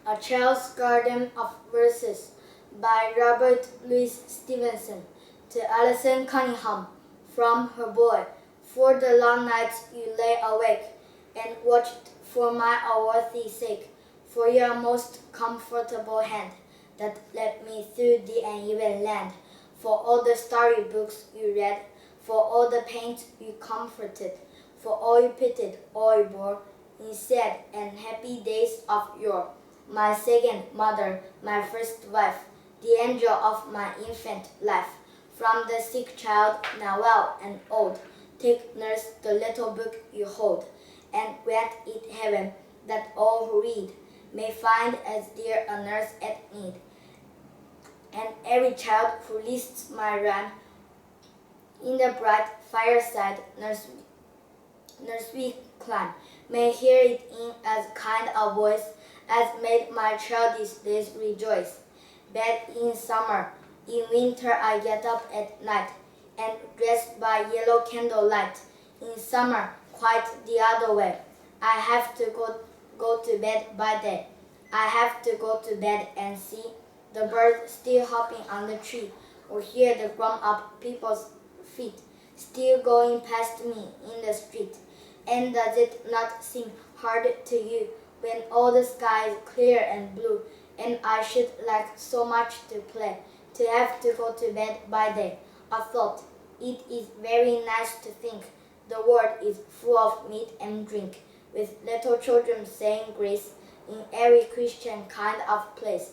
A Child's Garden of Verses by Robert Louis Stevenson. To Alison Cunningham, from her boy. For the long nights you lay awake and watched for my unworthy sake, for your most comfortable hand that led me through the uneven land, for all the starry books you read, for all the pains you comforted, for all you pitied, all you bore, in sad and happy days of yore. My second mother, my first wife, the angel of my infant life, from the sick child, now well and old, take nurse the little book you hold, and grant it heaven that all who read may find as dear a nurse at need. And every child who lists my rhyme in the bright fireside nursery climb may hear it in as kind a voice as made my childish days rejoice. Bed in summer, in winter I get up at night, and dressed by yellow candlelight. In summer, quite the other way. I have to go to bed by day. I have to go to bed and see the birds still hopping on the tree, or hear the grown-up people's feet still going past me in the street. And does it not seem hard to you when all the sky is clear and blue, and I should like so much to play, to have to go to bed by day? I thought, it is very nice to think the world is full of meat and drink, with little children saying grace in every Christian kind of place.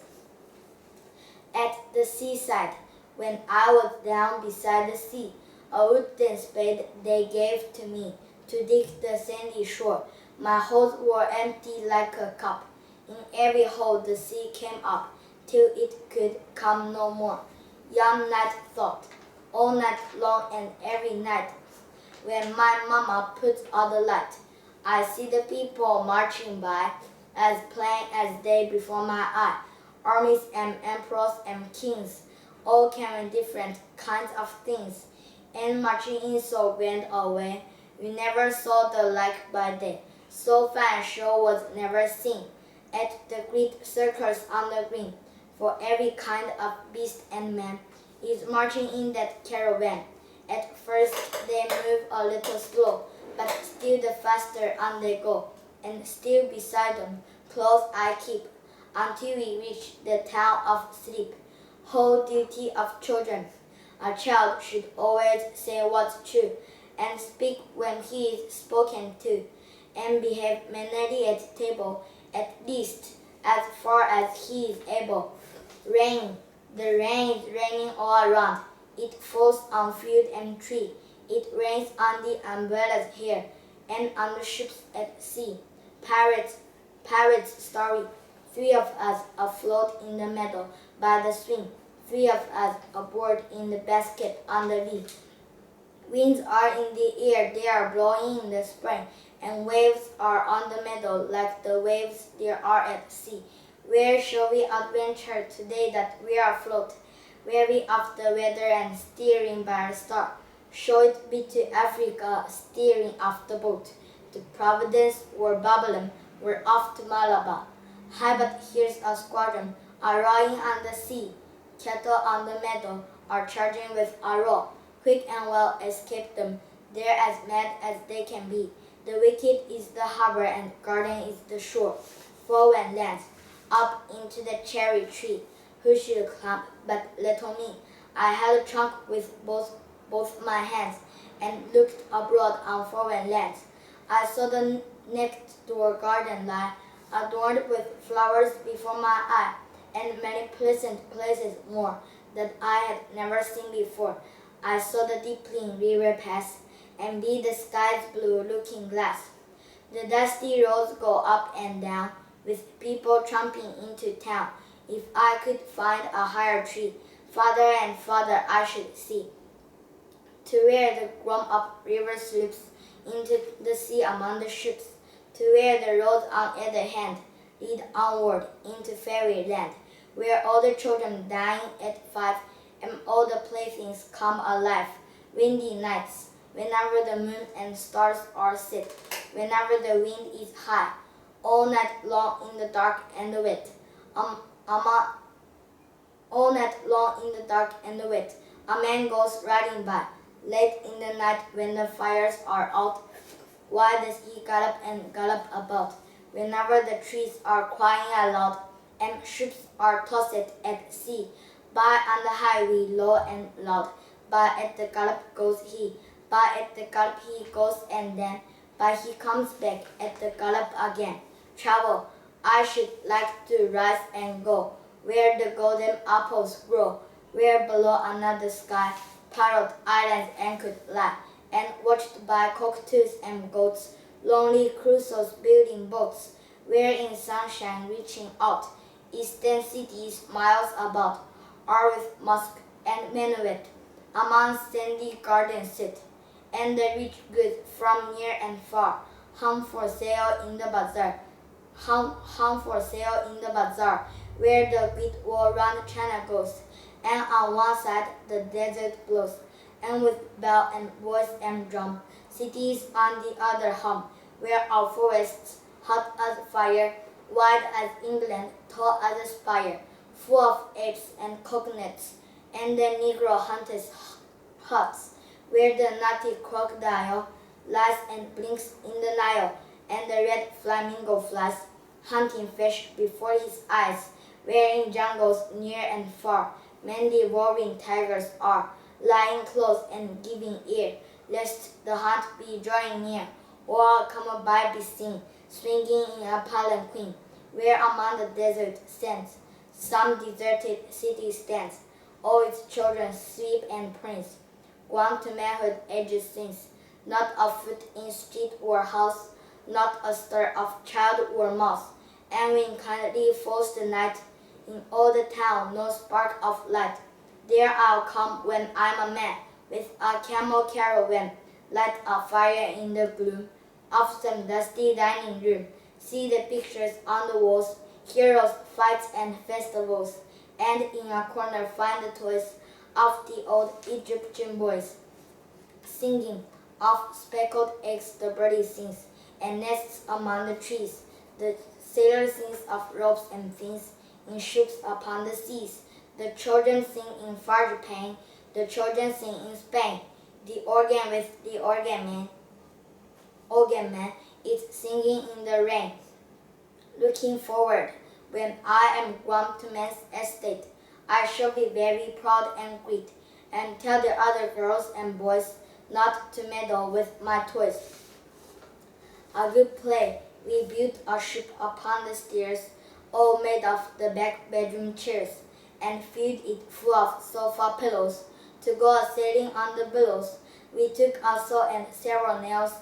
At the seaside, when I was down beside the sea, a wooden spade they gave to me to dig the sandy shore. My holes were empty like a cup. In every hole the sea came up, till it could come no more. Young night thought, all night long and every night, when my mama puts out the light, I see the people marching by, as plain as day before my eye. Armies and emperors and kings, all carrying different kinds of things, and marching in so grand a way, we never saw the like by day. So fine a show was never seen at the great circus on the green, for every kind of beast and man is marching in that caravan. At first they move a little slow, but still the faster on they go, and still beside them close I keep, until we reach the town of sleep. Whole duty of children, a child should always say what's true, and speak when he is spoken to, and behave mannerly at table, at least as far as he is able. Rain, the rain is raining all around. It falls on field and tree. It rains on the umbrellas here, and on the ships at sea. Pirates story. 3 of us afloat in the meadow by the swing. 3 of us aboard in the basket on the lee. Winds are in the air, they are blowing in the spring, and waves are on the meadow like the waves there are at sea. Where shall we adventure today that we are afloat, weary of the weather and steering by a star? Shall it be to Africa, steering off the boat, to Providence or Babylon, we're off to Malabar? Hi, but here's a squadron, are rowing on the sea. Cattle on the meadow are charging with a roar. Quick and well escape them, they're as mad as they can be. The wicket is the harbor and garden is the shore. Foreign lands, up into the cherry tree. Who should climb but little me? I held a trunk with both my hands, and looked abroad on foreign lands. I saw the next door garden lie, adorned with flowers before my eye, and many pleasant places more that I had never seen before. I saw the dimpling river pass, and be the sky's blue looking glass. The dusty roads go up and down, with people tramping into town. If I could find a higher tree, farther and farther I should see, to where the grown-up river slips into the sea among the ships, to where the roads on either hand lead onward into fairyland, where all the children dying at 5, and all the playthings come alive. Windy nights, whenever the moon and stars are set, whenever the wind is high, all night long in the dark and the wet. All night long in the dark and the wet, a man goes riding by. Late in the night when the fires are out, why does he gallop and gallop about? Whenever the trees are crying aloud, and ships are tossed at sea, by on the highway low and loud, by at the gallop goes he, by at the gallop he goes, and then by he comes back at the gallop again. Travel, I should like to rise and go, where the golden apples grow, where below another sky, parrot islands anchored lie, and watched by cockatoos and goats, lonely crusoes building boats, where in sunshine reaching out, eastern cities miles about, are with mosque and minaret, among sandy gardens sit, and the rich goods from near and far, hung for sale in the bazaar, hung for sale in the bazaar, where the great wall round China goes, and on one side the desert blows, and with bell and voice and drum, cities on the other hum, where our forests, hot as fire, wide as England, tall as a spire, full of apes and coconuts, and the Negro hunters' huts, where the nutty crocodile lies and blinks in the Nile, and the red flamingo flies, hunting fish before his eyes, where in jungles near and far, many roaring tigers are, lying close and giving ear, lest the hunt be drawing near, or a comer-by be seen, swinging in a palanquin, where among the desert sands, some deserted city stands, all its children sleep and prince, grown to manhood ages since, not a foot in street or house, not a stir of child or mouse, and when kindly falls the night, in all the town no spark of light. There I'll come when I'm a man, with a camel caravan, light a fire in the gloom of some dusty dining room, see the pictures on the walls, heroes, fights, and festivals, and in a corner find the toys of the old Egyptian boys, singing of speckled eggs the birdie sings, and nests among the trees. The sailor sings of ropes and fins in ships upon the seas. The children sing in far Japan, the children sing in Spain. The organ with the organ man is singing in the rain. Looking forward, when I am grown to man's estate, I shall be very proud and great, and tell the other girls and boys not to meddle with my toys. A good play, we built a ship upon the stairs, all made of the back bedroom chairs, and filled it full of sofa pillows, to go a-sailing on the billows. We took a saw and several nails,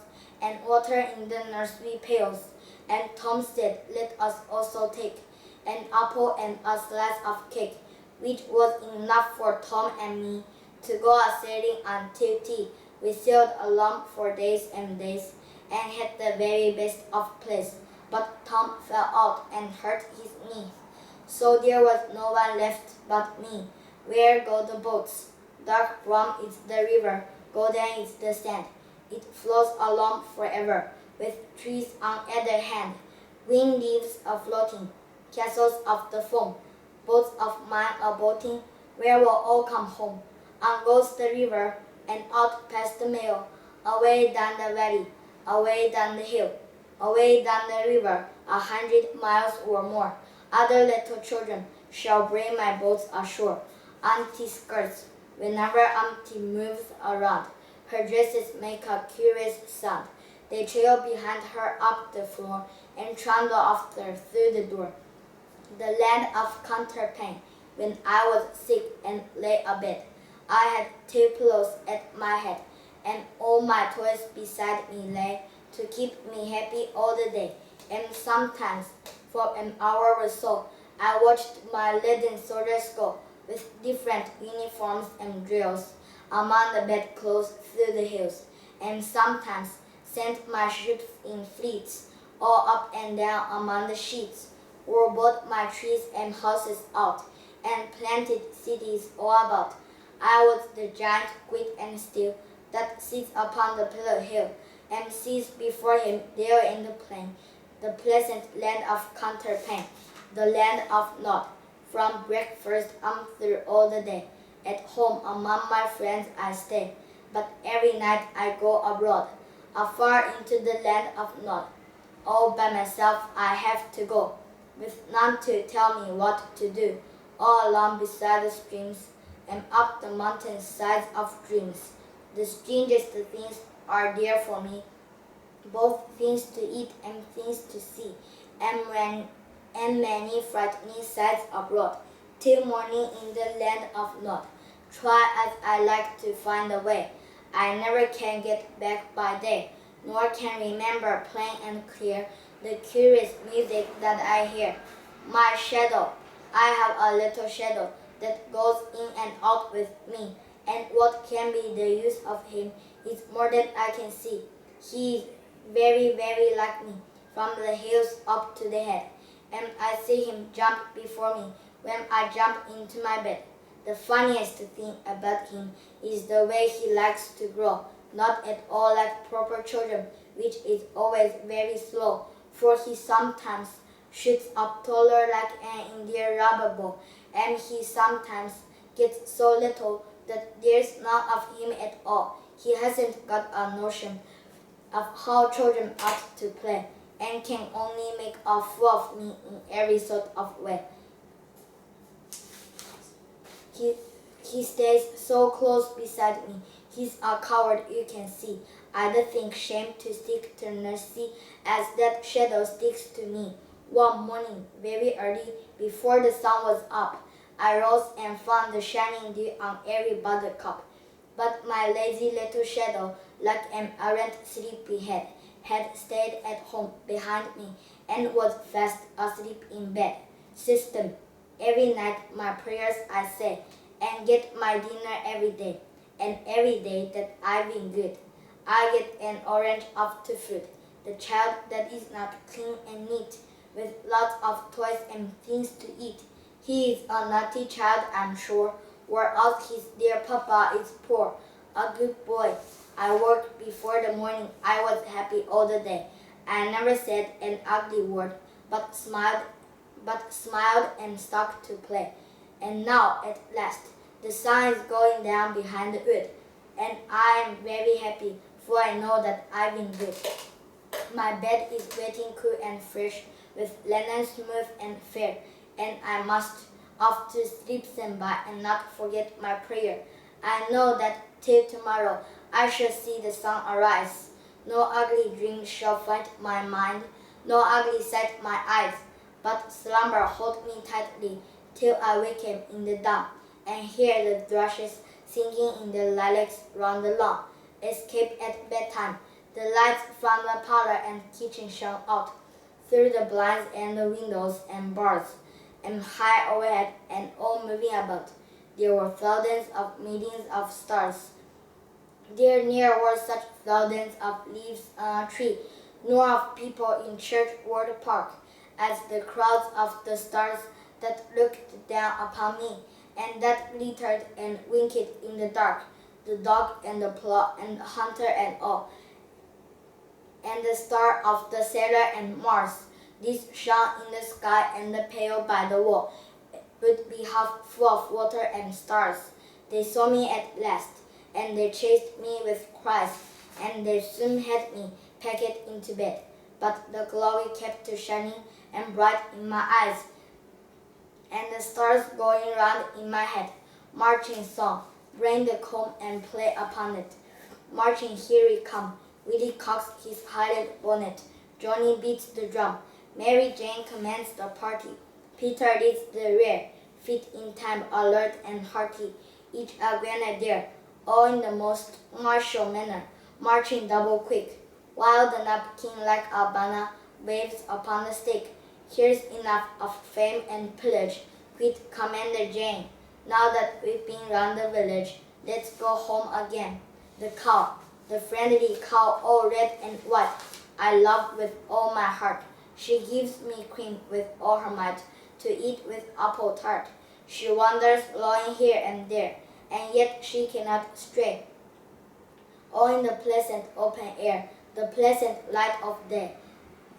and water in the nursery pails, and Tom said, let us also take an apple and a slice of cake, which was enough for Tom and me, to go a-sailing until tea. We sailed along for days and days, and had the very best of place, but Tom fell out and hurt his knee. So there was no one left but me. Where go the boats? Dark brown is the river, golden is the sand. It flows along forever, with trees on either hand, green leaves a-floating, castles of the foam, boats of mine a-boating, where will all come home? On goes the river, and out past the mill, away down the valley, away down the hill, away down the river, 100 miles or more. Other little children shall bring my boats ashore. Auntie skirts, whenever Auntie moves around, her dresses make a curious sound. They trail behind her up the floor and trundle after through the door. The land of counterpane, when I was sick and lay abed, I had 2 pillows at my head, and all my toys beside me lay, to keep me happy all the day. And sometimes, for an hour or so, I watched my leaden soldiers go, with different uniforms and drills, among the bedclothes through the hills, and sometimes sent my ships in fleets, all up and down among the sheets, or bought my trees and houses out, and planted cities all about. I was the giant great and still, that sits upon the pillar hill, and sees before him there in the plain, the pleasant land of counterpane. the land of North. From breakfast through all the day. At home among my friends I stay, but every night I go abroad, afar into the land of North. All by myself I have to go, with none to tell me what to do, all alone beside the streams, and up the mountain sides of dreams. The strangest things are there for me, both things to eat and things to see, and many frightening sights abroad, till morning in the land of North. Try as I like to find a way, I never can get back by day, nor can remember plain and clear the curious music that I hear. My shadow, I have a little shadow that goes in and out with me, and what can be the use of him is more than I can see. He is very, very like me, from the heels up to the head, and I see him jump before me when I jump into my bed. The funniest thing about him is the way he likes to grow, not at all like proper children, which is always very slow, for he sometimes shoots up taller like an Indian rubber ball, and he sometimes gets so little that there's none of him at all. He hasn't got a notion of how children ought to play, and can only make a fool of me in every sort of way. He stays so close beside me. He's a coward, you can see. I'd think shame to stick to nursie as that shadow sticks to me. One morning, very early, before the sun was up, I rose and found the shining dew on every buttercup. But my lazy little shadow, like an errant sleepyhead, had stayed at home behind me and was fast asleep in bed. System, every night my prayers I say, and get my dinner every day. And every day that I've been good, I get an orange off to fruit. The child that is not clean and neat, with lots of toys and things to eat. He is a naughty child, I'm sure, whereas his dear papa is poor, a good boy. I worked before the morning, I was happy all the day. I never said an ugly word, but smiled and stuck to play. And now, at last, the sun is going down behind the wood, and I am very happy, for I know that I've been good. My bed is waiting cool and fresh, with linen smooth and fair, and I must off to sleep stand by and not forget my prayer. I know that till tomorrow I shall see the sun arise. No ugly dream shall fright my mind, no ugly sight my eyes, but slumber hold me tightly till I waken in the dawn, and hear the thrushes singing in the lilacs round the lawn. Escape at bedtime. The lights from the parlor and kitchen shone out through the blinds and the windows and bars, and high overhead and all moving about. There were thousands of millions of stars. There near were such thousands of leaves on a tree, nor of people in Churchward Park, as the crowds of the stars that looked down upon me, and that glittered and winked in the dark, the dog and the plough and the hunter and all, and the star of the sailor and Mars. These shone in the sky, and the pail by the wall would be half full of water and stars. They saw me at last, and they chased me with cries, and they soon had me packed into bed. But the glory kept shining and bright in my eyes, and the stars going round in my head. Marching song, bring the comb and play upon it. Marching, here we come. Willie cocks his Highland bonnet. Johnny beats the drum. Mary Jane commands the party. Peter leads the rear, feet in time, alert and hearty, each a grenadier, all in the most martial manner, marching double quick, while the napkin like a banner waves upon the stick. Here's enough of fame and pillage, quit Commander Jane. Now that we've been round the village, let's go home again. The cow, the friendly cow, all red and white, I love with all my heart. She gives me cream with all her might, to eat with apple tart. She wanders lowing here and there, and yet she cannot stray. All in the pleasant open air, the pleasant light of day,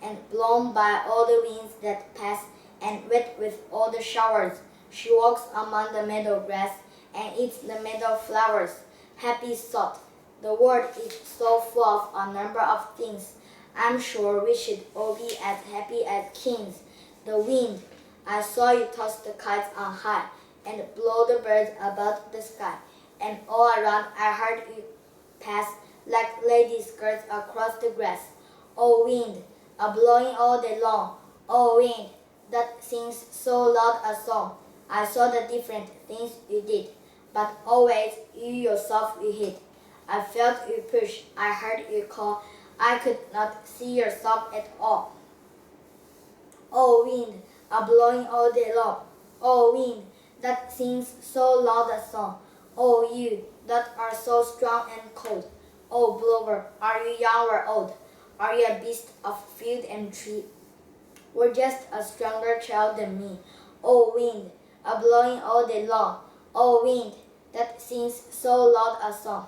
and blown by all the winds that pass and wet with all the showers. She walks among the meadow grass and eats the meadow flowers. Happy thought. The world is so full of a number of things. I'm sure we should all be as happy as kings. The wind. I saw you toss the kites on high and blow the birds about the sky. And all around I heard you pass like lady skirts across the grass. Oh wind, a blowing all day long. Oh wind, that sings so loud a song. I saw the different things you did, but always you yourself you hid. I felt you push, I heard you call. I could not see yourself at all. Oh wind, a blowing all day long. Oh wind, that sings so loud a song. Oh you, that are so strong and cold. Oh blower, are you young or old? Are you a beast of field and tree? Or just a stronger child than me? Oh wind, a blowing all day long. Oh wind, that sings so loud a song.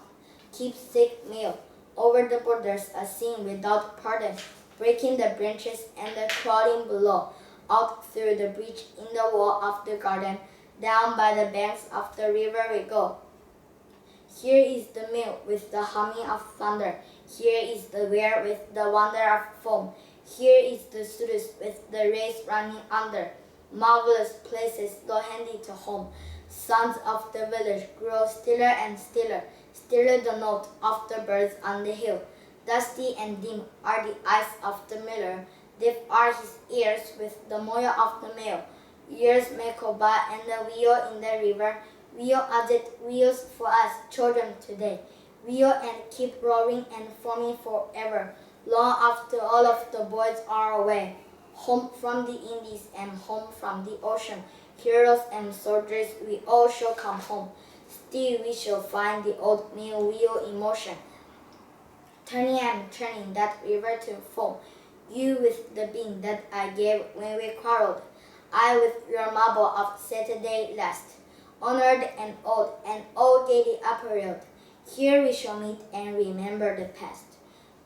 Keepsake mail, over the borders a sing without pardon, breaking the branches and the crawling below, out through the breach in the wall of the garden, down by the banks of the river we go. Here is the mill with the humming of thunder. Here is the weir with the wonder of foam. Here is the sluice with the race running under. Marvelous places though handy to home. Sounds of the village grow stiller and stiller. Stiller the note of the birds on the hill. Dusty and dim are the eyes of the miller. Deaf are his ears with the moil of the mill. Years may go by and the wheel in the river. Wheel as it wheels for us children today. Wheel and keep roaring and foaming forever, long after all of the boys are away. Home from the Indies and home from the ocean. Heroes and soldiers, we all shall come home. Still we shall find the old mill wheel in motion, turning and turning that river to foam. You with the bean that I gave when we quarreled. I with your marble of Saturday last. Honored and all gaily apparelled. Here we shall meet and remember the past.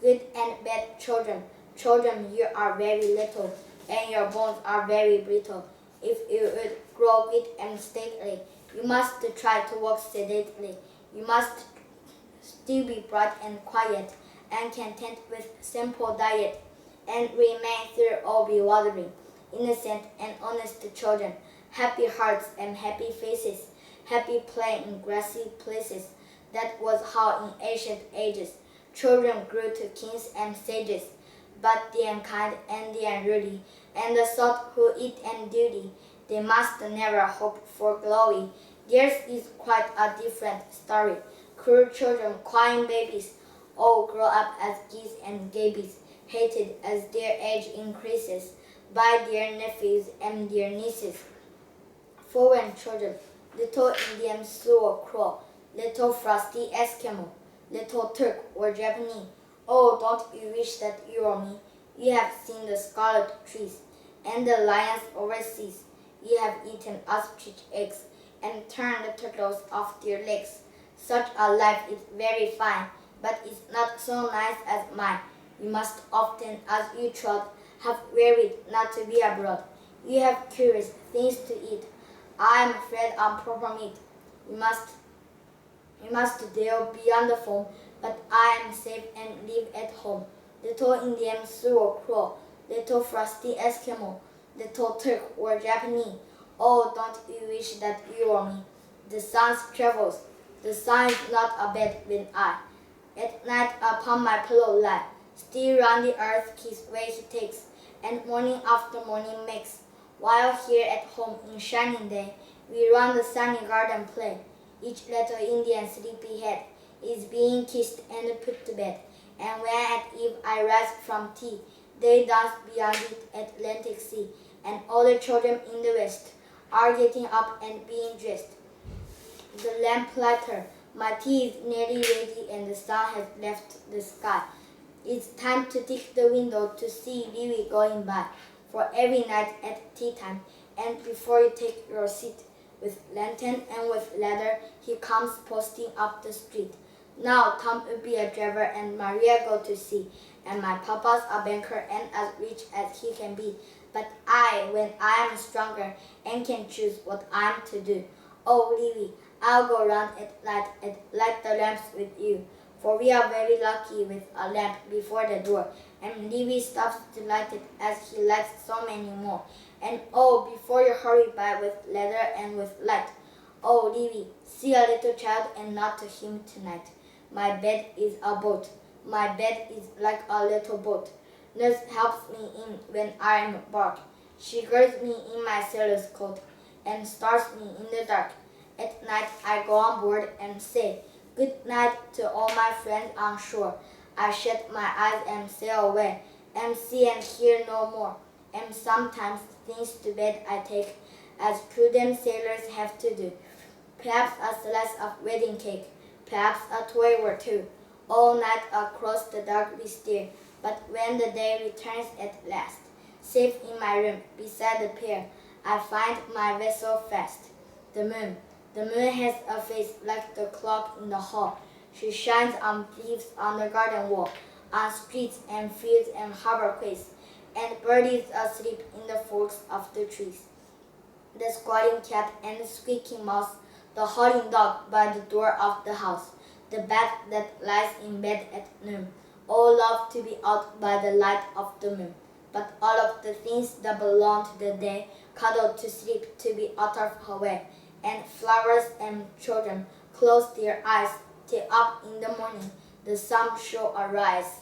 Good and bad children, children, you are very little, and your bones are very brittle. If you would grow good and stately, you must try to walk sedately. You must still be bright and quiet, and content with simple diet, and remain through all bewildering. Innocent and honest children, happy hearts and happy faces, happy play in grassy places. That was how in ancient ages children grew to kings and sages. But the unkind and the unruly, and the salt who eat and duty, they must never hope for glory. Theirs is quite a different story. Cruel children, crying babies, all grow up as geese and gabies, hated as their age increases by their nephews and their nieces. Foreign children, little Indian Sioux or Crow, little frosty Eskimo, little Turk or Japanese. Oh, don't you wish that you or me? You have seen the scarlet trees and the lions overseas. You have eaten ostrich eggs and turned the turtles off their legs. Such a life is very fine, but it's not so nice as mine. You must often, as you trot, have wearied not to be abroad. You have curious things to eat. I am afraid of proper meat. You must dare beyond the foam, but I am safe and live at home. Little Indian Sioux or Crow, little frosty Eskimo, little Turk or Japanese. Oh, don't you wish that you or me? The sun travels. The sun is not abed when I, at night upon my pillow lie. Still round the earth his way he takes, and morning after morning makes. While here at home in shining day, we round the sunny garden play. Each little Indian sleepy head is being kissed and put to bed. And when at eve I rise from tea, they dance beyond the Atlantic Sea, and all the children in the west are getting up and being dressed. The lamp lighter, my tea is nearly ready and the sun has left the sky. It's time to take the window to see Louis going by, for every night at tea time, and before you take your seat, with lantern and with ladder, he comes posting up the street. Now Tom will be a driver and Maria go to sea, and my papa's a banker and as rich as he can be. But when I am stronger and can choose what I am to do, oh, Livy, I'll go round at night and light the lamps with you. For we are very lucky with a lamp before the door, and Livy stops to light it as he lights so many more. And oh, before you hurry by with ladder and with light, oh, Livy, see a little child and not to him tonight. My bed is a boat. My bed is like a little boat. Nurse helps me in when I am bored. She girds me in my sailor's coat and stars me in the dark. At night I go on board and say, good night to all my friends on shore. I shut my eyes and sail away, and see and hear no more. And sometimes things to bed I take, as prudent sailors have to do. Perhaps a slice of wedding cake, perhaps a toy or two. All night across the dark we steer, but when the day returns at last, safe in my room beside the pier, I find my vessel fast. The moon has a face like the clock in the hall. She shines on leaves on the garden wall, on streets and fields and harbor quays, and birdies asleep in the forks of the trees. The squatting cat and the squeaking mouse, the howling dog by the door of the house, the bat that lies in bed at noon, all love to be out by the light of the moon. But all of the things that belong to the day cuddle to sleep to be out of her way, and flowers and children close their eyes till up in the morning the sun shall arise.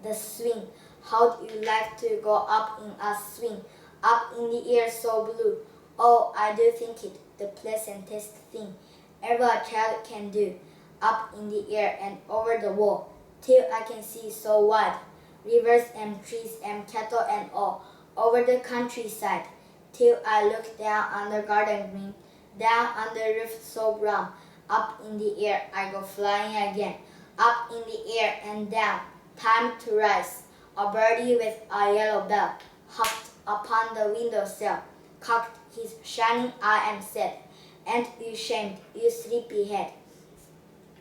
The swing, how do you like to go up in a swing, up in the air so blue? Oh, I do think it the pleasantest thing ever a child can do, up in the air and over the wall, till I can see so wide, rivers and trees and cattle and all, over the countryside, till I look down on the garden green, down on the roof so brown, up in the air I go flying again, up in the air and down, time to rise. A birdie with a yellow bell hopped upon the window sill, cocked his shining eye and said, "Ain't you shamed, you sleepy head?"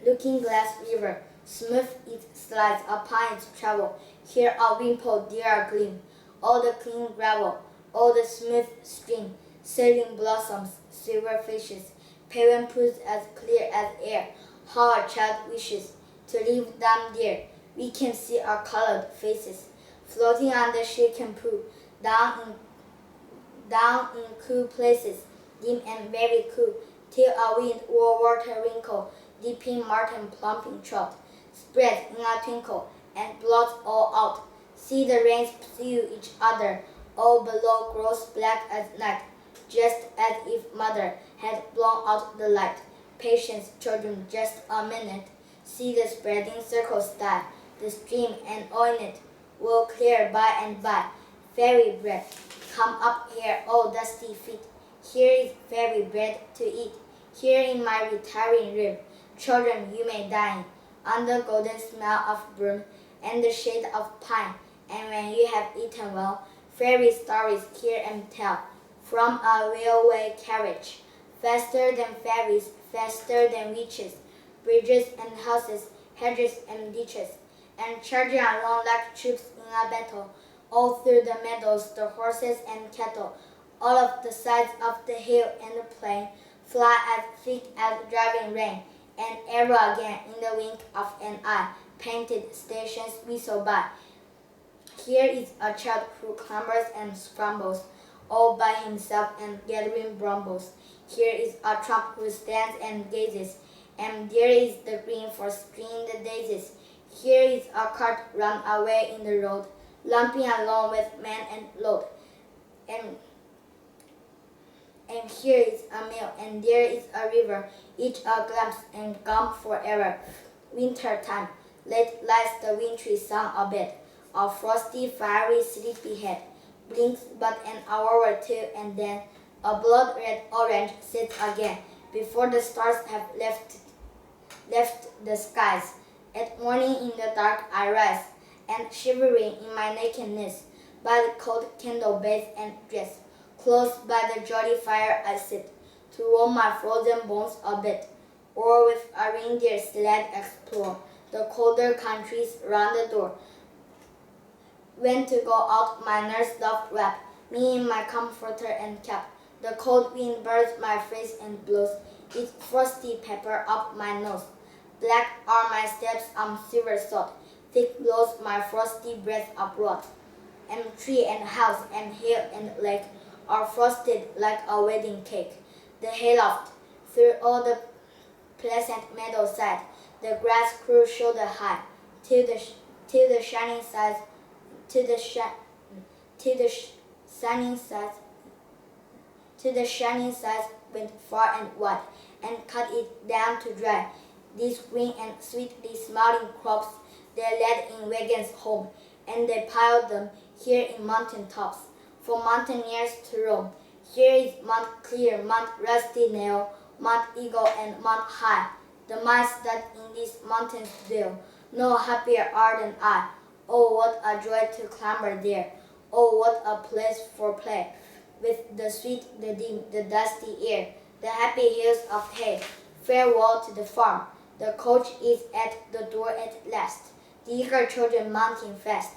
Looking glass river, smooth it slides upon its travel, here a wimple, there a gleam, all the clean gravel, all the smooth stream, sailing blossoms, silver fishes, paving pools as clear as air. How a child wishes to live down there. We can see our colored faces, floating on the shaken pool, down in cool places, dim and very cool, till a wind or water wrinkle, dipping marten plumping trout, spreads in a twinkle, and blots all out. See the rains pursue each other, all below grows black as night, just as if mother had blown out the light. Patience, children, just a minute. See the spreading circles die, the stream and all in it will clear by and by. Fairy bread, come up here, all dusty feet. Here is fairy bread to eat. Here in my retiring room, children, you may dine, under golden smell of broom and the shade of pine. And when you have eaten well, fairy stories hear and tell, from a railway carriage, faster than fairies, faster than witches, bridges and houses, hedges and ditches, and charging along like troops in a battle, all through the meadows, the horses and cattle, all of the sides of the hill and the plain, fly as thick as driving rain, and ever again in the wink of an eye, painted stations whistle by. Here is a child who clambers and scrambles, all by himself and gathering brambles. Here is a trump who stands and gazes, and there is the green for stringing the daisies. Here is a cart run away in the road, lumping along with man and load. And here is a mill, and there is a river, each a glimpse and gone forever. Winter time, late lies the wintry sun abed, a frosty, fiery, sleepy head, blinks but an hour or two, and then a blood-red orange sits again, before the stars have left the skies. At morning in the dark I rise, and shivering in my nakedness, by the cold candle bathe and dress. Close by the jolly fire I sit, to warm my frozen bones a bit, or with a reindeer sled explore the colder countries round the door. When to go out, my nurse doth wrap me in my comforter and cap. The cold wind burns my face and blows its frosty pepper up my nose. Black are my steps on silver sod, thick blows my frosty breath abroad. And tree and house and hill and lake are frosted like a wedding cake. The hayloft, through all the pleasant meadow side, the grass grew shoulder high, till the shining sides went far and wide, and cut it down to dry. These green and sweetly smiling crops they led in wagons home, and they piled them here in mountain tops, for mountaineers to roam. Here is Mount Clear, Mount Rusty Nail, Mount Eagle, and Mount High. The mice that in these mountains dwell, no happier are than I. Oh, what a joy to clamber there! Oh, what a place for play! With the sweet, the dim, the dusty air, the happy hills of hay. Farewell to the farm. The coach is at the door at last. The eager children mounting fast,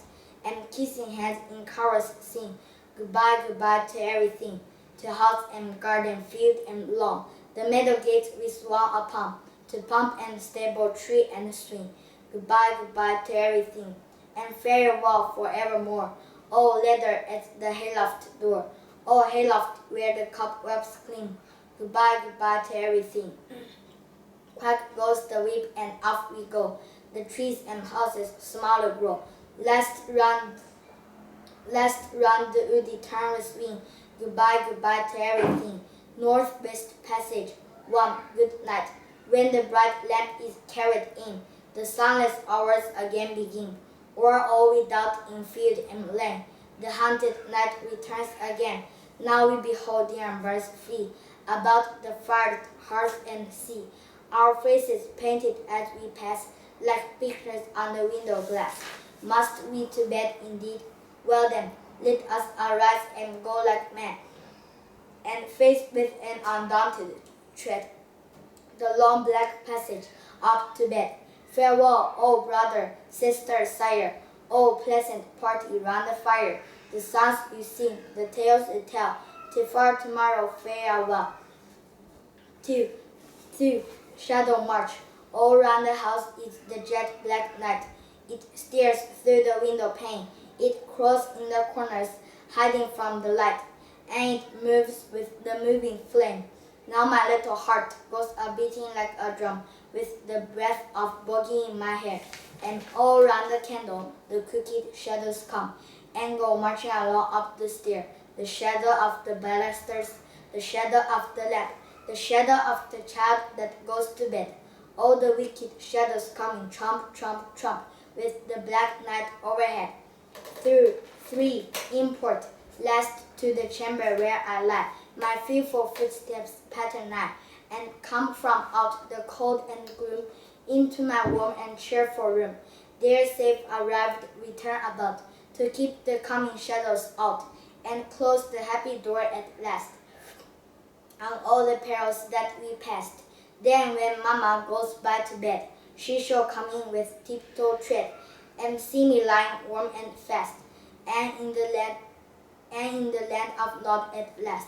and kissing hands in chorus sing, goodbye, goodbye to everything, to house and garden, field and lawn, the meadow gates we swung upon, to pump and stable, tree and stream. Goodbye, goodbye to everything, and farewell forevermore. Oh, leather at the hayloft door, oh, hayloft where the cobwebs cling. Goodbye, goodbye to everything. Quack goes the whip and off we go. The trees and houses smaller grow. Last run the woody turnless wing. Goodbye, goodbye to everything. Northwest passage, one good night. When the bright lamp is carried in, the sunless hours again begin. O'er all without in field and lane, the haunted night returns again. Now we behold the embers flee about the fired hearth and sea. Our faces painted as we pass, like pictures on the window glass. Must we to bed indeed? Well then, let us arise and go like men, and face with an undaunted tread the long black passage up to bed. Farewell, O brother, sister, sire, O pleasant party round the fire. The songs you sing, the tales you tell, till far tomorrow farewell. To shadow march, all round the house is the jet black night. It stares through the window pane, it crawls in the corners, hiding from the light, and it moves with the moving flame. Now my little heart goes a-beating like a drum, with the breath of bogey in my hair, and all round the candle the crooked shadows come, and go marching along up the stair, the shadow of the balusters, the shadow of the lamp, the shadow of the child that goes to bed. All the wicked shadows coming trump, trump, trump, with the black night overhead. Through 3 import, last to the chamber where I lie, my fearful footsteps patter nigh, and come from out the cold and gloom into my warm and cheerful room. There safe arrived, return about, to keep the coming shadows out, and close the happy door at last on all the perils that we passed. Then when Mama goes by to bed, she shall come in with tiptoe tread, and see me lying warm and fast, and in the land of Nod at last.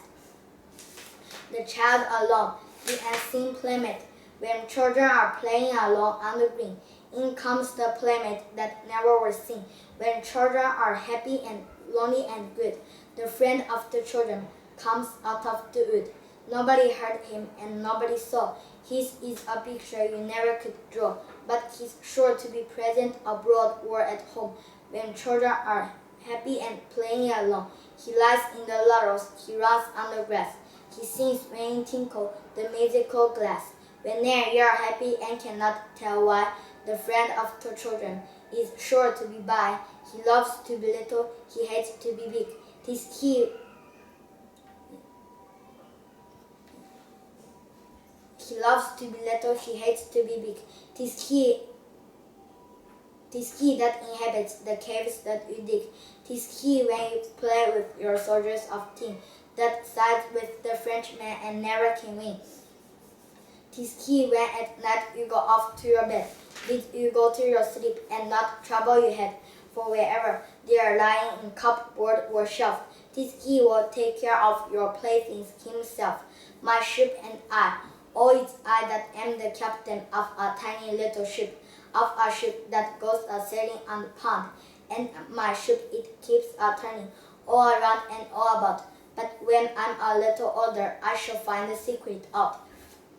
The child alone, the unseen playmate, when children are playing along on the green, in comes the playmate that never was seen. When children are happy and lonely and good, the friend of the children comes out of the wood. Nobody heard him and nobody saw. His is a picture you never could draw, but he's sure to be present abroad or at home. When children are happy and playing along, he lies in the laurels, he runs on the grass. He sings when in tinkle the musical glass. When there you are happy and cannot tell why, the friend of the children is sure to be by. He loves to be little, he hates to be big. 'Tis he loves to be little, he hates to be big. 'Tis he that inhabits the caves that you dig. 'Tis he when you play with your soldiers of tin, that sides with the Frenchman and never can win. 'Tis he when at night you go off to your bed, bid you go to your sleep and not trouble your head. for wherever they are lying in cupboard or shelf. This he will take care of your playthings himself. My ship and I, oh, it's I that am the captain of a tiny little ship, of a ship that goes a-sailing on the pond, and my ship it keeps a-turning all around and all about. But when I'm a little older, I shall find the secret out,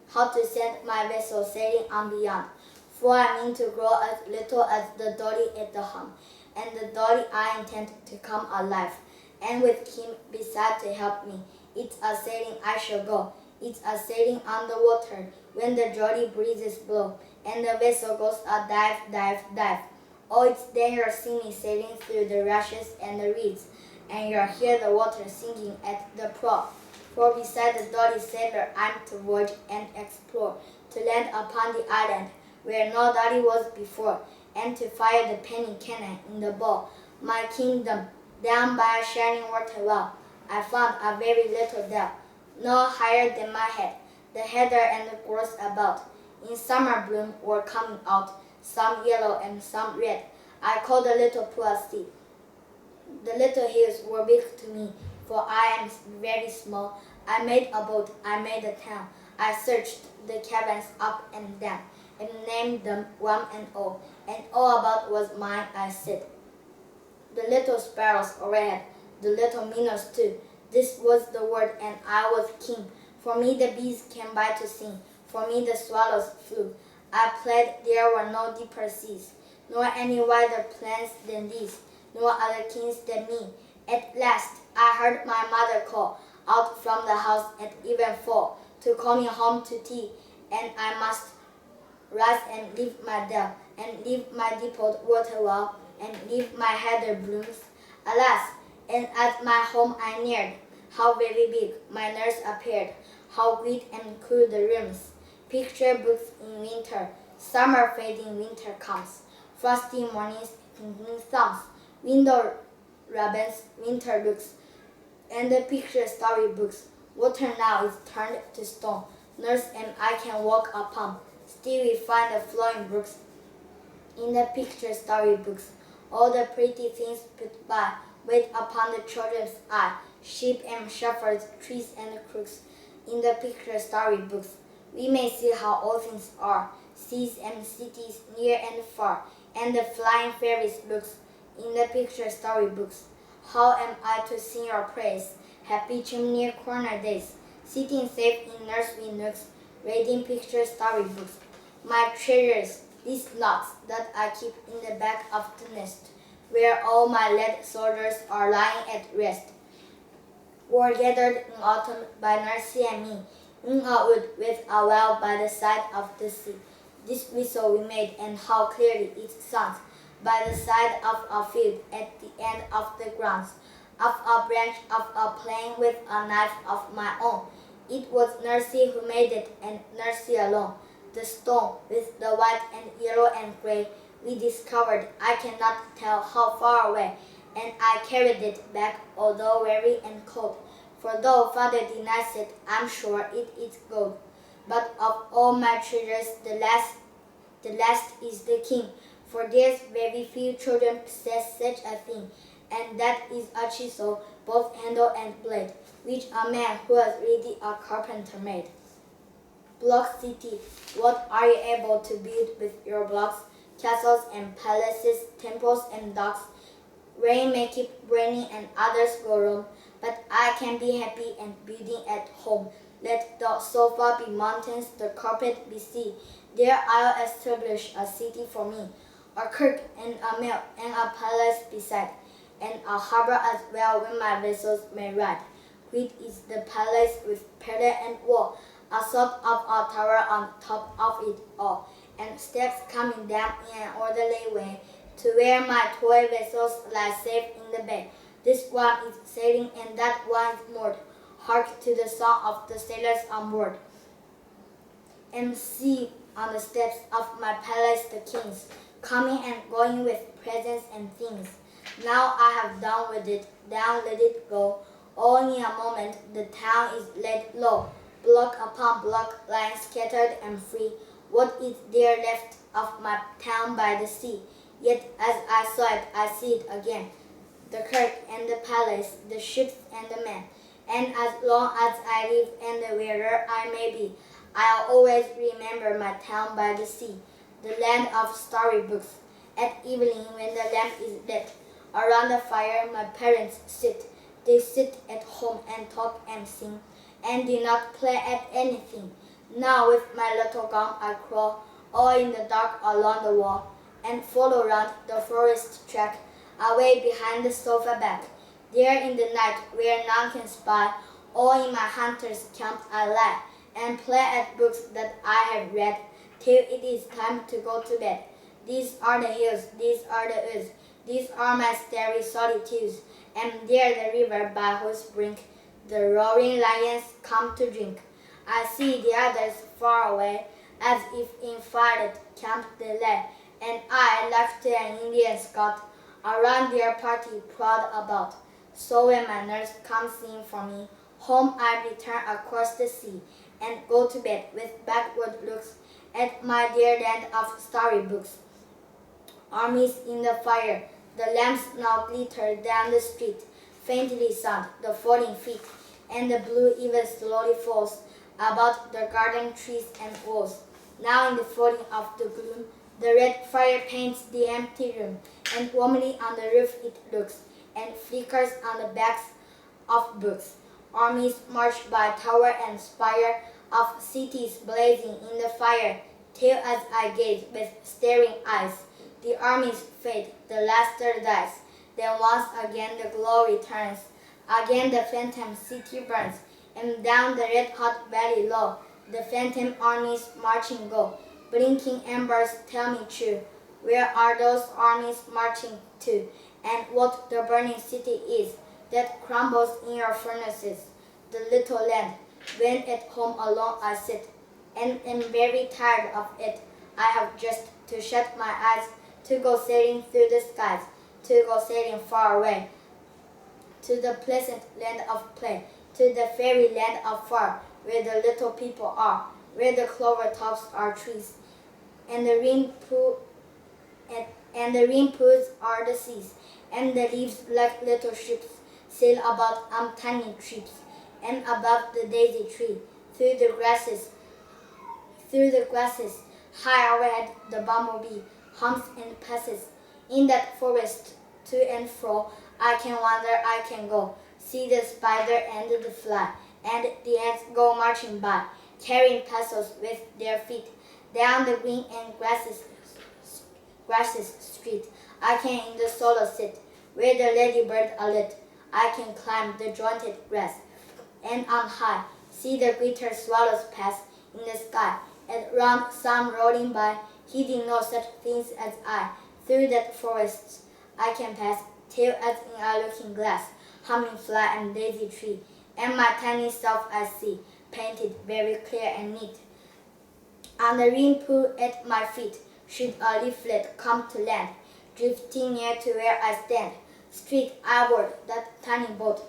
how to send my vessel sailing on beyond. For I mean to grow as little as the dolly at the helm, and the dolly I intend to come alive, and with him beside to help me. It's a-sailing I shall go, it's a-sailing on the water, when the jolly breezes blow, and the vessel goes a-dive, dive, dive. Oh, it's then you'll see me sailing through the rushes and the reeds, and you'll hear the water singing at the prow. For beside the dolly sailor I'm to voyage and explore, to land upon the island where no dolly was before, and to fire the penny cannon in the bow. My kingdom, down by a shining water well, I found a very little dell, no higher than my head, the heather and the gorse about, in summer bloom were coming out, some yellow and some red. I called the little pool a sea. The little hills were big to me, for I am very small. I made a boat, I made a town. I searched the cabins up and down, and named them one and all about was mine, I said. The little sparrows overhead, the little minnows too. This was the word, and I was king. For me the bees came by to sing, for me the swallows flew. I played there were no deeper seas, nor any wider plains than these, nor other kings than me. At last I heard my mother call out from the house at evenfall to call me home to tea, and I must rise and leave my dell, and leave my depot water well, and leave my heather blooms. Alas, and at my home I neared, how very big my nurse appeared, how great and cool the rooms. Picture books in winter, summer fading winter comes, frosty mornings, twinkling thumbs, window ribbons, winter looks, and the picture storybooks. Water now is turned to stone, nurse and I can walk upon, still we find the flowing brooks in the picture storybooks. All the pretty things put by wait upon the children's eye, sheep and shepherds, trees and crooks, in the picture storybooks. We may see how all things are, seas and cities near and far, and the flying fairies looks, in the picture storybooks. How am I to sing your praise, happy chimney corner days, sitting safe in nursery nooks, reading picture storybooks. My treasures, these nuts that I keep in the back of the nest, where all my led soldiers are lying at rest, were gathered in autumn by Nursie and me, in a wood with a well by the side of the sea. This whistle we made, and how clearly it sounds, by the side of a field at the end of the grounds, of a branch of a playing with a knife of my own. It was Nursie who made it, and Nursie alone. The stone, with the white and yellow and gray, we discovered I cannot tell how far away, and I carried it back, although weary and cold. For though father denies it, I'm sure it is gold. But of all my treasures, the last is the king, for there's very few children possess such a thing, and that is a chisel, both handle and blade, which a man who has really a carpenter made. Block city, what are you able to build with your blocks? Castles and palaces, temples and docks. Rain may keep raining and others go wrong, but I can be happy and building at home. Let the sofa be mountains, the carpet be sea. There I'll establish a city for me, a kirk and a mill and a palace beside, and a harbor as well where my vessels may ride. Great is the palace with pillar and wall, a sort of a tower on top of it all, and steps coming down in an orderly way to where my toy vessels lie safe in the bay. This one is sailing and that one is moored. Hark to the song of the sailors on board. And see on the steps of my palace the kings, coming and going with presents and things. Now I have done with it, down let it go. All in a moment the town is laid low, block upon block lying scattered and free. What is there left of my town by the sea? Yet as I saw it, I see it again. The kirk and the palace, the ships and the men. And as long as I live and wherever I may be, I'll always remember my town by the sea, the land of storybooks. At evening when the lamp is lit, around the fire my parents sit. They sit at home and talk and sing, and do not play at anything. Now with my little gun I crawl, all in the dark along the wall, and follow round the forest track, away behind the sofa back. There in the night, where none can spy, all in my hunter's camp I lie, and play at books that I have read, till it is time to go to bed. These are the hills, these are the woods, these are my starry solitudes, and there the river by whose brink the roaring lions come to drink. I see the others far away, as if in fired camp they lay, and I, like to an Indian scout, around their party proud about. So when my nurse comes in for me, home I return across the sea, and go to bed with backward looks at my dear land of storybooks. Armies in the fire, the lamps now glitter down the street, faintly sound the falling feet, and the blue even slowly falls about the garden trees and walls. Now in the falling of the gloom, the red fire paints the empty room, and warmly on the roof it looks, and flickers on the backs of books. Armies march by tower and spire of cities blazing in the fire, till as I gaze with staring eyes, the armies fade, the luster dies. Then once again the glow returns, again the phantom city burns, and down the red-hot valley low, the phantom armies marching go. Blinking embers tell me true, where are those armies marching to, and what the burning city is that crumbles in your furnaces. The little land, when at home alone I sit, and am very tired of it. I have just to shut my eyes, to go sailing through the skies, to go sailing far away, to the pleasant land of play, to the fairy land of far, where the little people are, where the clover tops are trees, and the rain pools are the seas, and the leaves like little ships sail about on tiny trips, and above the daisy tree, through the grasses, high overhead the bumblebee hums and passes. In that forest, to and fro, I can wander, I can go, see the spider and the fly, and the ants go marching by, carrying tassels with their feet, down the green and grasses street. I can in the solo sit, where the ladybird alit. I can climb the jointed grass, and on high, see the glitter swallows pass in the sky, and round sun rolling by, heeding no such things as I. Through that forest I can pass, till as in a looking glass, humming fly and daisy tree, and my tiny self I see, painted very clear and neat. On the green pool at my feet, should a leaflet come to land, drifting near to where I stand, street outward that tiny boat,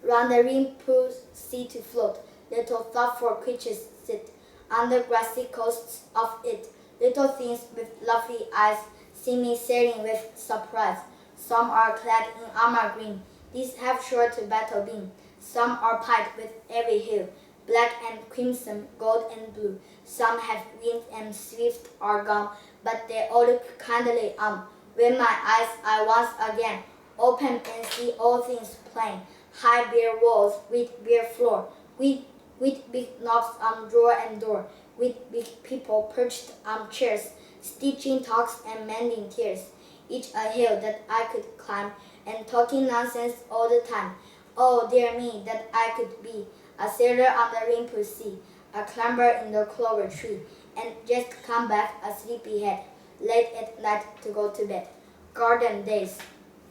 round the green pool's sea to float, little thoughtful creatures sit, on the grassy coasts of it, little things with lovely eyes, see me sailing with surprise. Some are clad in armor green, these have sure to battle been. Some are pied with every hue, black and crimson, gold and blue. Some have wings and swift are gone, but they all look kindly on. When my eyes I once again open and see all things plain, high bare walls with bare floor, with big knobs on drawer and door, with big people perched on chairs, stitching talks and mending tears, each a hill that I could climb, and talking nonsense all the time. Oh, dear me, that I could be a sailor on the rainbow sea, a climber in the clover tree, and just come back a sleepyhead, late at night to go to bed. Garden days,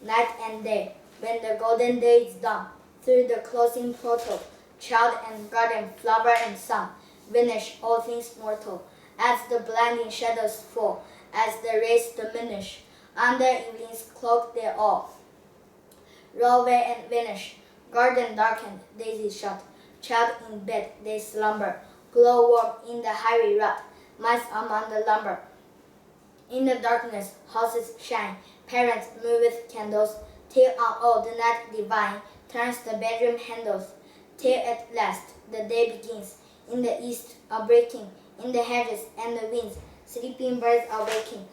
night and day, when the golden day is done, through the closing portal, child and garden, flower and sun, vanish all things mortal, as the blinding shadows fall, as the rays diminish, under evening's cloak they all roll away and vanish. Garden darkened, daisy shut, child in bed they slumber, glow warm in the hairy rut, mice among the lumber, In the darkness, houses shine, parents move with candles, till on all the night divine turns the bedroom handles, till at last the day begins. In the east, a breaking, in the hedges and the winds, sleeping birds are waking.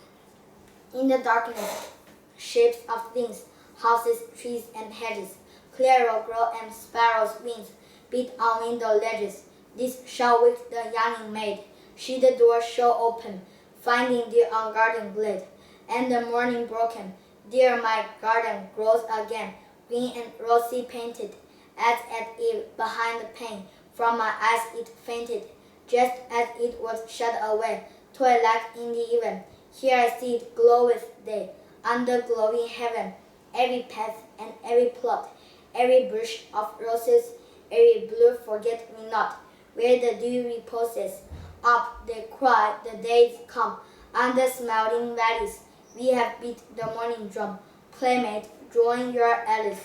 In the darkness, shapes of things, houses, trees, and hedges, clarion grow and sparrows' wings beat on window ledges. This shall wake the yawning maid. She the door shall open, finding dear on garden glade, and the morning broken. Dear, my garden grows again, green and rosy painted, as at eve behind the pane. From my eyes it fainted, just as it was shut away. Twilight in the even, here I see it glow with day, under glowing heaven. Every path and every plot, every bush of roses, every blue forget-me-not, where the dew reposes. Up they cry, the days come, under smiling valleys. We have beat the morning drum, playmate, join your allies.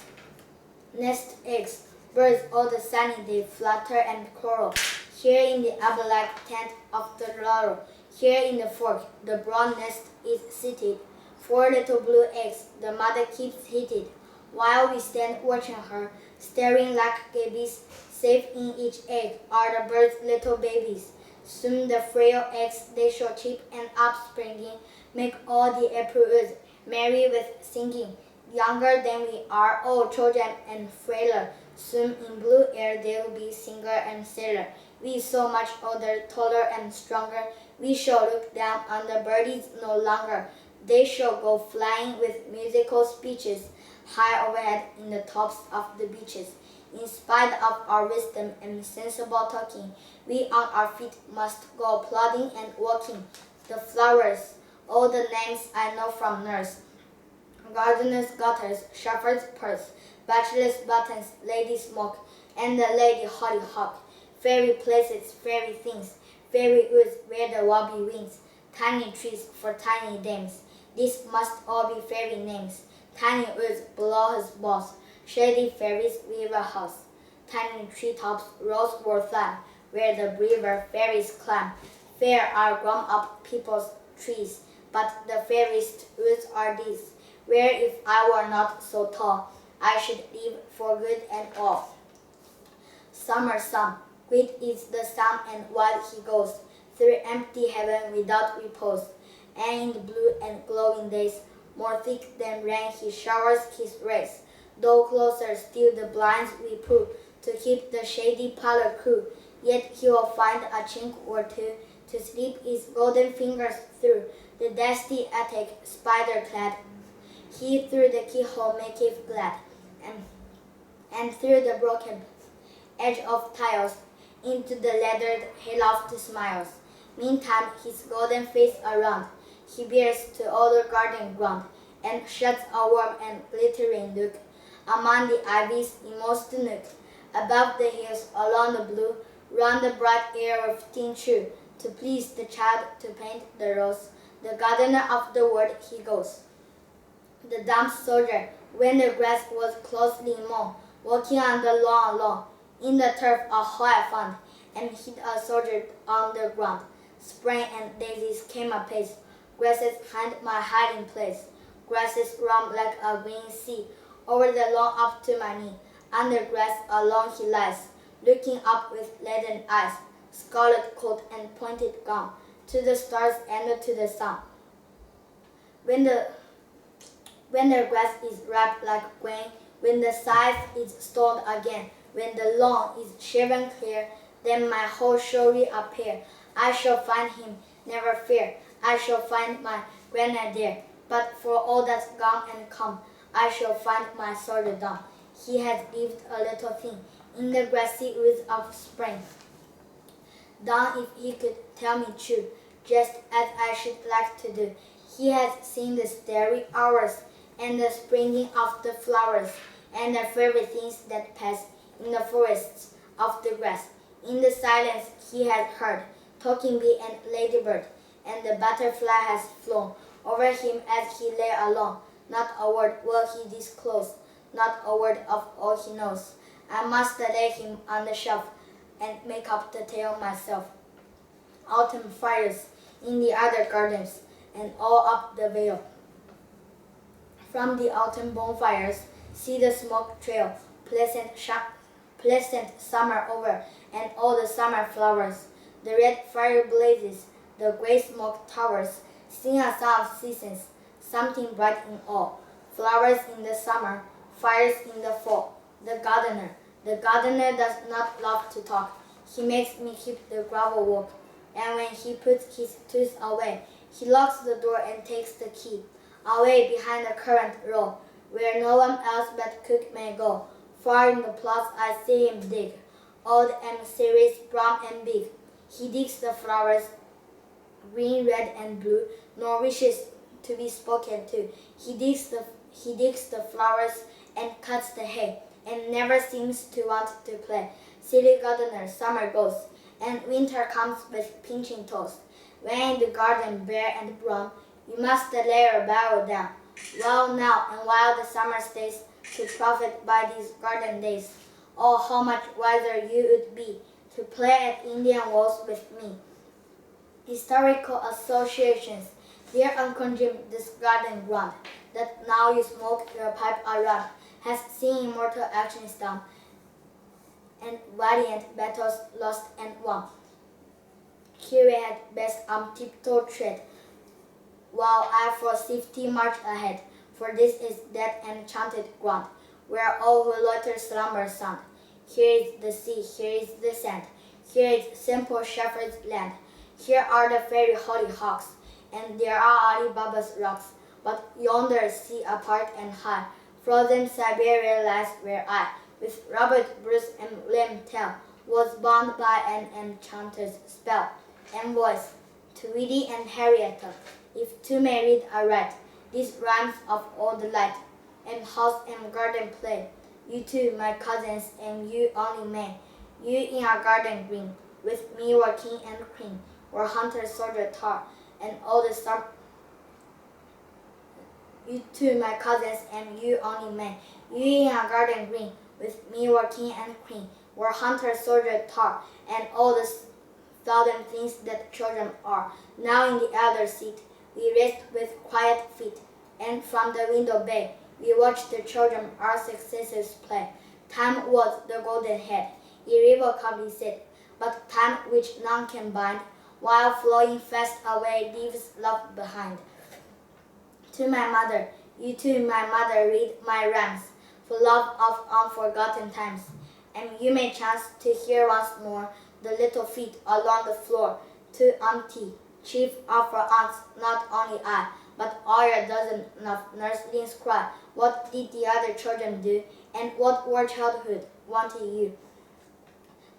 Nest eggs, birds all the sunny day flutter and quarrel. Here in the arborlike tent of the laurel, here in the fork, the brown nest is seated. 4 little blue eggs the mother keeps heated, while we stand watching her, staring like babies. Safe in each egg are the birds' little babies. Soon the frail eggs they shall chip and upspringing, make all the April woods merry with singing. Younger than we are, all children and frailer. Soon in blue air they will be singer and sailor. We so much older, taller and stronger, we shall look down on the birdies no longer. They shall go flying with musical speeches, high overhead in the tops of the beeches. In spite of our wisdom and sensible talking, we on our feet must go plodding and walking. The flowers, all the names I know from nurse. Gardener's gutters, shepherd's purse, bachelor's buttons, lady smoke, and the lady hollyhock. Fairy places, fairy things, fairy woods where the wabi wings, tiny trees for tiny dames. These must all be fairy names. Tiny woods below his boss, shady fairies weaver house. Tiny treetops rose or thyme, where the braver fairies climb. Fair are grown-up people's trees, but the fairest woods are these, where if I were not so tall, I should live for good and all. Summer sun, great is the sun and wide he goes, through empty heaven without repose. And in the blue and glowing days, more thick than rain he showers his rays. Though closer still the blinds we pull, to keep the shady parlor cool, yet he will find a chink or two, to slip his golden fingers through the dusty attic, spider-clad. He through the keyhole maketh glad, and through the broken edge of tiles, into the leathered hayloft smiles. Meantime his golden face around, he bears to all the garden ground, and sheds a warm and glittering look among the ivy's inmost nook. Above the hills, along the blue, round the bright air of thin true, to please the child to paint the rose, the gardener of the world he goes. The dumb soldier, when the grass was closely mown, walking on the lawn alone, in the turf a hole I found, and hid a soldier on the ground. Spring and daisies came apace, grasses hide my hiding place. Grasses run like a green sea, over the lawn up to my knee. Under grass alone he lies, looking up with leaden eyes, scarlet coat and pointed gown, to the stars and to the sun. When the grass is ripe like grain, when the scythe is stoned again, when the lawn is shaven clear, then my whole shall reappear. I shall find him, never fear. I shall find my grenadier. But for all that's gone and come, I shall find my soldier dumb. He has lived a little thing in the grassy woods of spring. Down if he could tell me true, just as I should like to do. He has seen the starry hours, and the springing of the flowers, and the fairy things that pass in the forests of the grass. In the silence he has heard talking bee and ladybird, and the butterfly has flown over him as he lay alone. Not a word will he disclose, not a word of all he knows. I must lay him on the shelf and make up the tale myself. Autumn fires in the other gardens, and all up the vale. From the autumn bonfires, see the smoke trail, pleasant summer over, and all the summer flowers. The red fire blazes, the gray smoke towers, sing a song of seasons, something bright in all. Flowers in the summer, fires in the fall. The gardener does not love to talk. He makes me keep the gravel walk, and when he puts his tools away, he locks the door and takes the key. Away behind the currant row, where no one else but cook may go. Far in the plots I see him dig, old and serious, brown and big. He digs the flowers, green, red, and blue, nor wishes to be spoken to. He digs the flowers and cuts the hay, and never seems to want to play. Silly gardener, summer goes, and winter comes with pinching toes. When in the garden bare and brown, you must lay your barrow down. Well now, and while the summer stays, to profit by these garden days. Oh, how much wiser you would be to play at Indian walls with me. Historical associations, dear Uncle Jim, this garden ground, that now you smoke your pipe around, has seen immortal actions done, and valiant battles lost and won. Here we had best on tiptoe tread, while I for safety march ahead, for this is that enchanted ground, where all who loiter slumber sound. Here is the sea, here is the sand, here is simple shepherd's land. Here are the fairy hollyhocks, and there are Ali Baba's rocks. But yonder, sea apart and high, frozen Siberia lies where I, with Robert Bruce and William Tell, was bound by an enchanter's spell. And voice, Tweedy and Harrietta, if two may read aright, these rhymes of all delight, and house and garden play. You two, my cousins, and you only may. You in our garden green, with me were king and queen, were hunter, soldier, tar, and all the summer. You two, my cousins, and you only may. You in our garden green, with me were king and queen, were hunter, soldier, tar, and all the thousand things that children are. Now in the elder seat, we rest with quiet feet, and from the window bay, we watch the children our successors play. Time was the golden head, irrevocably said, but time which none can bind, while flowing fast away leaves love behind. To my mother, you too, my mother, read my rhymes, for love of unforgotten times, and you may chance to hear once more the little feet along the floor. To auntie, chief of our aunts, not only I, but all your dozen of nurslings cry, what did the other children do, and what war childhood wanted you?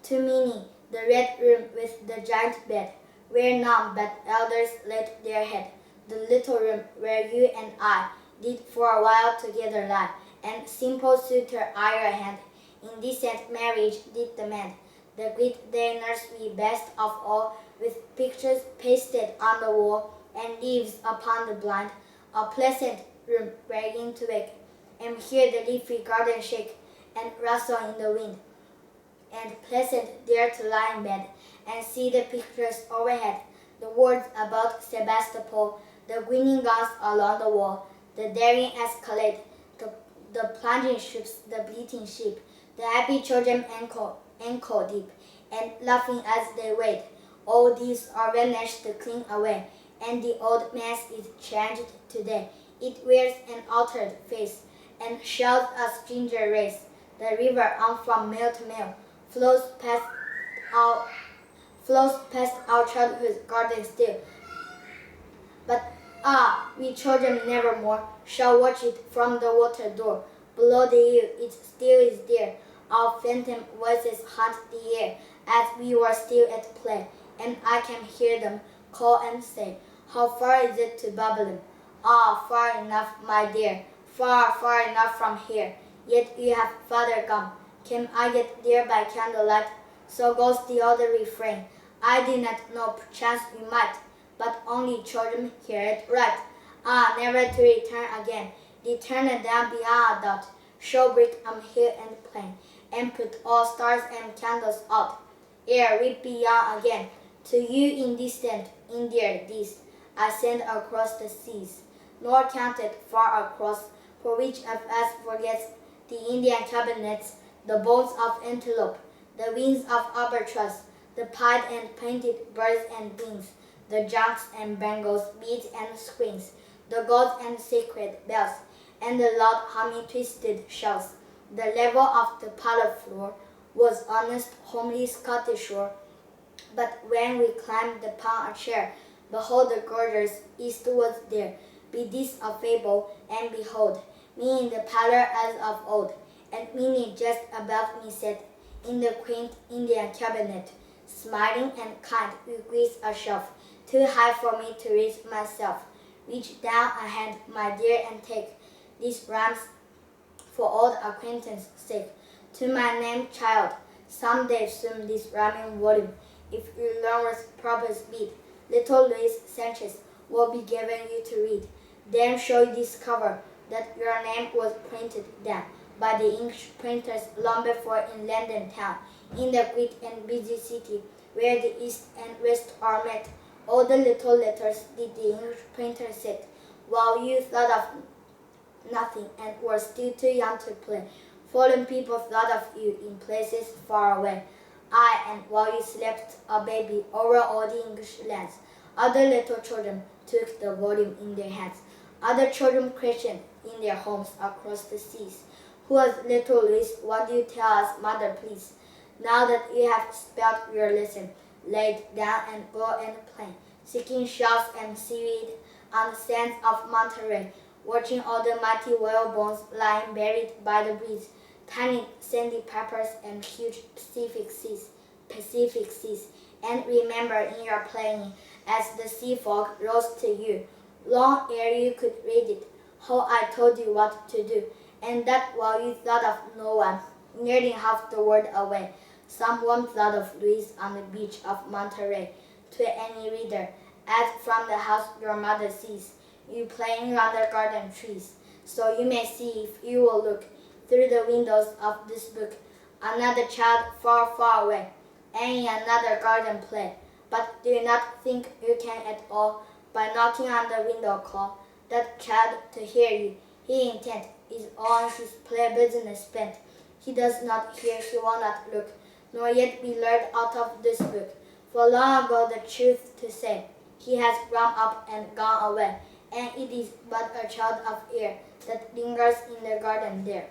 To Minnie, the red room with the giant bed, where none but elders laid their head, the little room where you and I did for a while together lie, and simple suitor eye your hand, indecent marriage did demand, the great day nursery best of all, with pictures pasted on the wall, and leaves upon the blind, a pleasant room wherein to wake, and hear the leafy garden shake, and rustle in the wind, and pleasant there to lie in bed, and see the pictures overhead, the words about Sebastopol, the grinning guns along the wall, the daring escalade, the plunging ships, the bleating sheep, the happy children ankle deep, and laughing as they wait. All these are vanished to cling away, and the old mass is changed today. It wears an altered face, and shouts a stranger race. The river on from mill to mill flows past our childhood's garden still. But we children nevermore shall watch it from the water door. Below the hill it still is there. Our phantom voices haunt the air as we were still at play, and I can hear them call and say, how far is it to Babylon? Far enough, my dear, far, far enough from here. Yet you have farther gone. Can I get there by candlelight? So goes the other refrain. I did not know, perchance you might, but only children hear it right. Never to return again. Return down beyond a doubt. Show brick on hill and plain, and put all stars and candles out. Ere we be young again, to you indistant, India, this. I send across the seas, nor counted far across, for which of us forgets the Indian cabinets, the bones of antelope, the wings of albatross, the pied and painted birds and wings, the junks and bangles, beads and screens, the golds and sacred bells, and the loud humming twisted shells. The level of the parlor floor was honest, homely Scottish shore, but when we climbed upon a chair, behold the gorgeous eastwards there. Be this a fable, and behold, me in the parlor as of old, and Minnie just above me sat, in the quaint Indian cabinet, smiling and kind, with grace a shelf, too high for me to reach myself. Reach down a hand, my dear, and take these rhymes for old acquaintance' sake. To my name, child, some day soon this rhyming volume, if you learn with proper speed, little Luis Sanchez will be given you to read. Then shall you discover that your name was printed down by the English printers long before in London town, in the great and busy city where the east and west are met. All the little letters did the English printer set, while you thought of nothing and were still too young to play. Foreign people thought of you in places far away. Aye, and while you slept a baby over all the English lands, other little children took the volume in their hands. Other children questioned in their homes across the seas. Who was little Louis? What do you tell us, mother, please? Now that you have spelled your lesson, laid down and go and play, seeking shells and seaweed on the sands of Monterey, watching all the mighty whale bones lying buried by the breeze, tiny sandy peppers and huge Pacific seas, and remember in your playing as the sea fog rose to you, long ere you could read it, how I told you what to do, and that while you thought of no one, nearly half the world away, someone thought of Louis on the beach of Monterey. To any reader, as from the house your mother sees you playing round the garden trees, so you may see if you will look through the windows of this book, another child far, far away, and in another garden play. But do not think you can at all, by knocking on the window call that child to hear you. He intent is on his play business spent. He does not hear, he will not look, nor yet be lured out of this book. For long ago the truth to say, he has grown up and gone away, and it is but a child of air that lingers in the garden there.